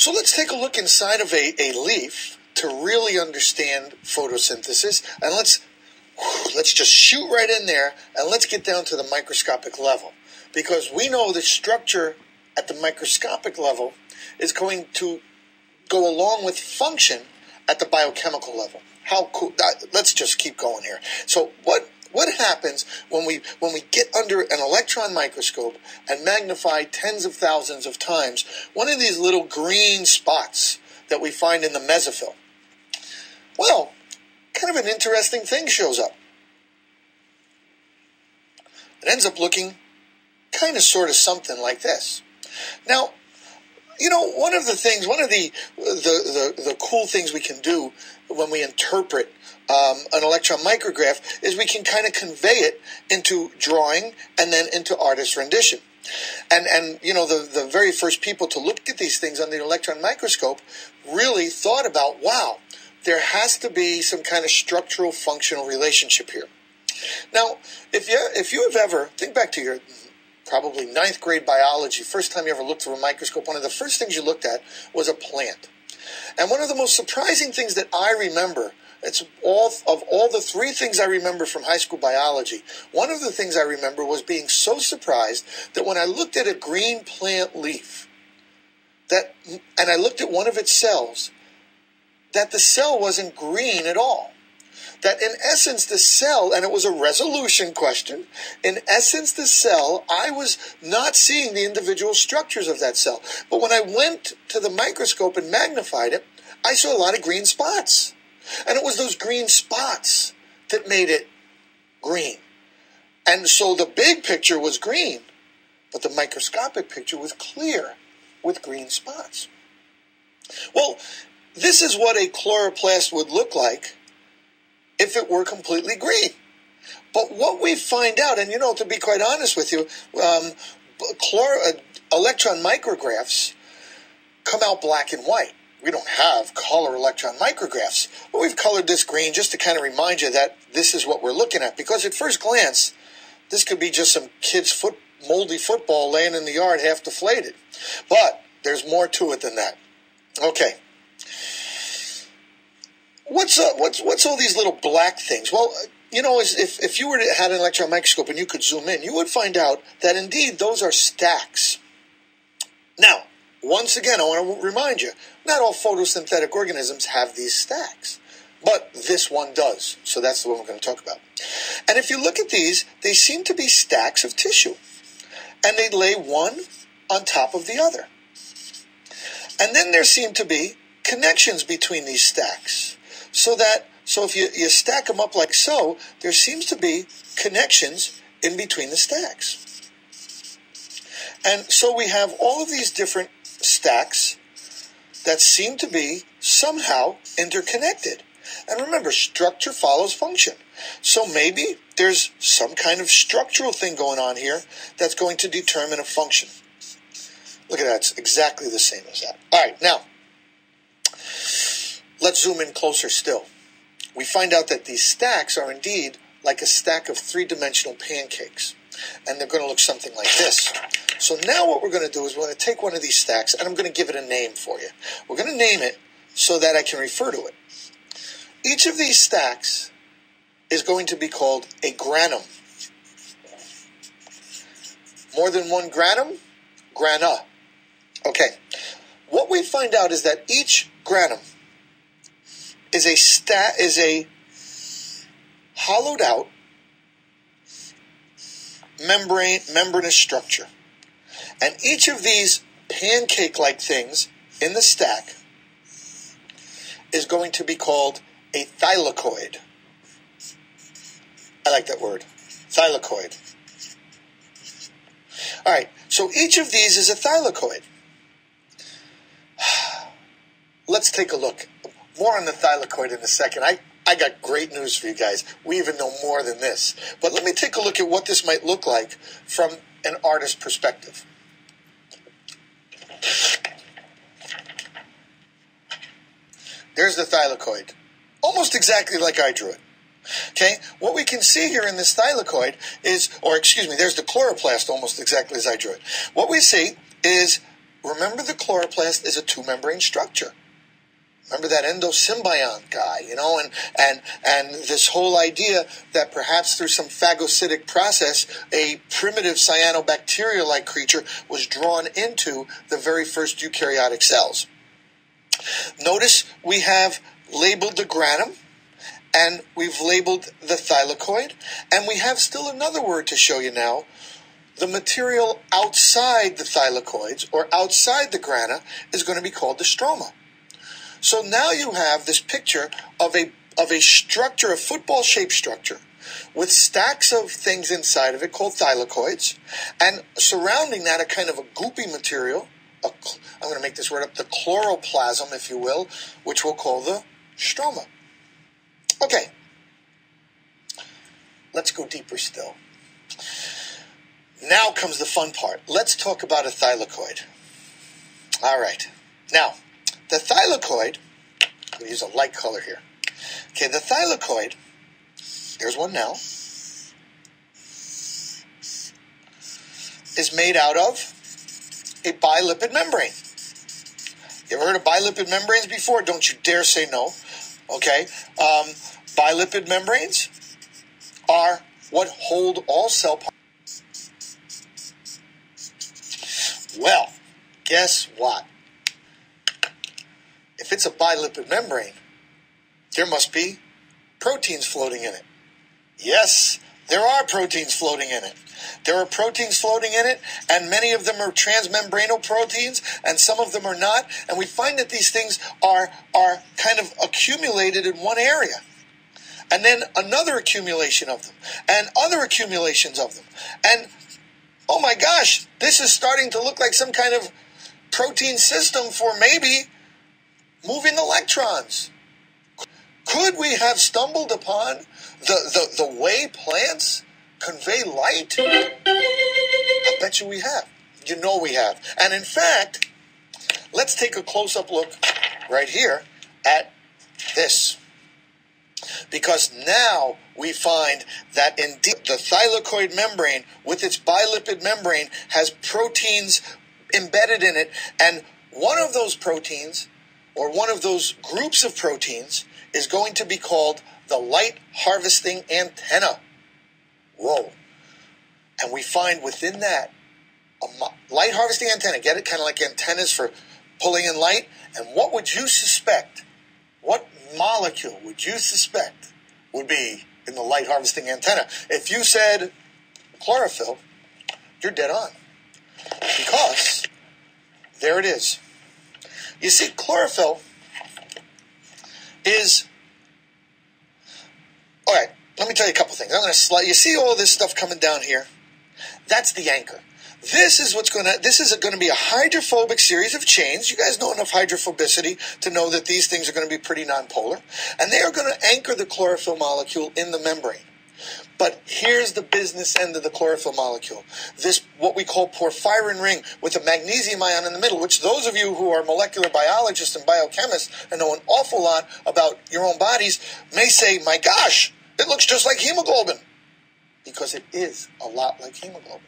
So let's take a look inside of a leaf to really understand photosynthesis, and let's just shoot right in there and let's get down to the microscopic level, because we know the structure at the microscopic level is going to go along with function at the biochemical level. How cool. Let's just keep going here. So what happens when we get under an electron microscope and magnify tens of thousands of times one of these little green spots that we find in the mesophyll? Well, kind of an interesting thing shows up. It ends up looking kind of sort of something like this. Now, one of the cool things we can do when we interpret an electron micrograph is we can kind of convey it into drawing and then into artist rendition. And the very first people to look at these things under the electron microscope really thought about, wow, there has to be some kind of structural functional relationship here. Now, if you have ever, think back to your probably 9th grade biology, first time you ever looked through a microscope, one of the first things you looked at was a plant. And one of the most surprising things that I remember, all the 3 things I remember from high school biology, one of the things I remember was being so surprised that when I looked at a green plant leaf, and I looked at one of its cells, that the cell wasn't green at all. That in essence the cell, and it was a resolution question, in essence the cell, I was not seeing the individual structures of that cell. But when I went to the microscope and magnified it, I saw a lot of green spots. And it was those green spots that made it green. And so the big picture was green, but the microscopic picture was clear with green spots. Well, this is what a chloroplast would look like if it were completely green. But what we find out, and to be quite honest with you, electron micrographs come out black and white. We don't have color electron micrographs, but we've colored this green just to kind of remind you that this is what we're looking at. Because at first glance, this could be just some kid's moldy football laying in the yard half deflated. But there's more to it than that. Okay. What's all these little black things? Well, if you had an electron microscope and you could zoom in, you would find out that indeed those are stacks. Now, once again, I want to remind you, not all photosynthetic organisms have these stacks, but this one does. So that's the one we're going to talk about. And if you look at these, they seem to be stacks of tissue, and they lay one on top of the other. And then there seem to be connections between these stacks. So if you stack them up like so, there seems to be connections in between the stacks. And so we have all of these different stacks that seem to be somehow interconnected. And remember, structure follows function. So maybe there's some kind of structural thing going on here that's going to determine a function. Look at that. It's exactly the same as that. All right, now, let's zoom in closer still. We find out that these stacks are indeed like a stack of 3-dimensional pancakes. And they're going to look something like this. So now what we're going to do is we're going to take one of these stacks, and I'm going to give it a name for you. We're going to name it so that I can refer to it. Each of these stacks is going to be called a granum. More than one granum? Grana. Okay. What we find out is that each granum is a hollowed out membranous structure. And each of these pancake-like things in the stack is going to be called a thylakoid. I like that word, thylakoid. All right, so each of these is a thylakoid. Let's take a look. More on the thylakoid in a second. I got great news for you guys. We even know more than this. But let me take a look at what this might look like from an artist's perspective. There's the thylakoid. Almost exactly like I drew it. Okay? What we can see here in this thylakoid is, there's the chloroplast almost exactly as I drew it. What we see is remember the chloroplast is a two-membrane structure. Remember that endosymbiont guy, and this whole idea that perhaps through some phagocytic process, a primitive cyanobacteria-like creature was drawn into the very first eukaryotic cells. Notice we have labeled the granum, and we've labeled the thylakoid, and we have still another word to show you now. The material outside the thylakoids, or outside the grana, is going to be called the stroma. So now you have this picture of a structure, a football-shaped structure, with stacks of things inside of it called thylakoids, and surrounding that a kind of a goopy material, I'm going to make this word up, the chloroplasm, if you will, which we'll call the stroma. Okay, let's go deeper still. Now comes the fun part. Let's talk about a thylakoid. All right. Now, the thylakoid, I'm going to use a light color here. Okay, the thylakoid, there's one now, is made out of a bilipid membrane. You ever heard of bilipid membranes before? Don't you dare say no. Okay, bilipid membranes are what hold all cell parts. Well, guess what? If it's a bilipid membrane, there must be proteins floating in it. Yes, there are proteins floating in it. There are proteins floating in it, and many of them are transmembranal proteins, and some of them are not. And we find that these things are kind of accumulated in one area. And then another accumulation of them, and other accumulations of them. And, oh my gosh, this is starting to look like some kind of protein system for maybe moving electrons. Could we have stumbled upon the way plants convey light? I bet you we have. You know we have. And in fact, let's take a close-up look right here at this. Because now we find that indeed the thylakoid membrane with its bilipid membrane has proteins embedded in it, and one of those proteins, or one of those groups of proteins, is going to be called the light harvesting antenna. Whoa. And we find within that a light harvesting antenna. Get it? Kind of like antennas for pulling in light. And what would you suspect? What molecule would you suspect would be in the light harvesting antenna? If you said chlorophyll, you're dead on. Because there it is. You see, chlorophyll is... All right, let me tell you a couple things. I'm going to slide. You see all this stuff coming down here? That's the anchor. This is going to be a hydrophobic series of chains. You guys know enough hydrophobicity to know that these things are going to be pretty nonpolar. And they are going to anchor the chlorophyll molecule in the membrane. But here's the business end of the chlorophyll molecule. This, what we call porphyrin ring with a magnesium ion in the middle, which those of you who are molecular biologists and biochemists and know an awful lot about your own bodies may say, my gosh, it looks just like hemoglobin. Because it is a lot like hemoglobin.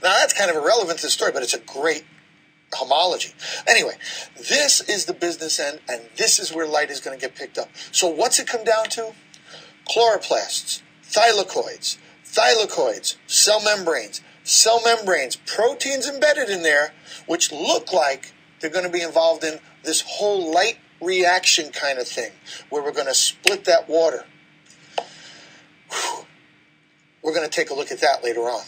Now, that's kind of irrelevant to the story, but it's a great homology. Anyway, this is the business end, and this is where light is going to get picked up. So what's it come down to? Chloroplasts, thylakoids, cell membranes, proteins embedded in there, which look like they're going to be involved in this whole light reaction kind of thing, where we're going to split that water. We're going to take a look at that later on.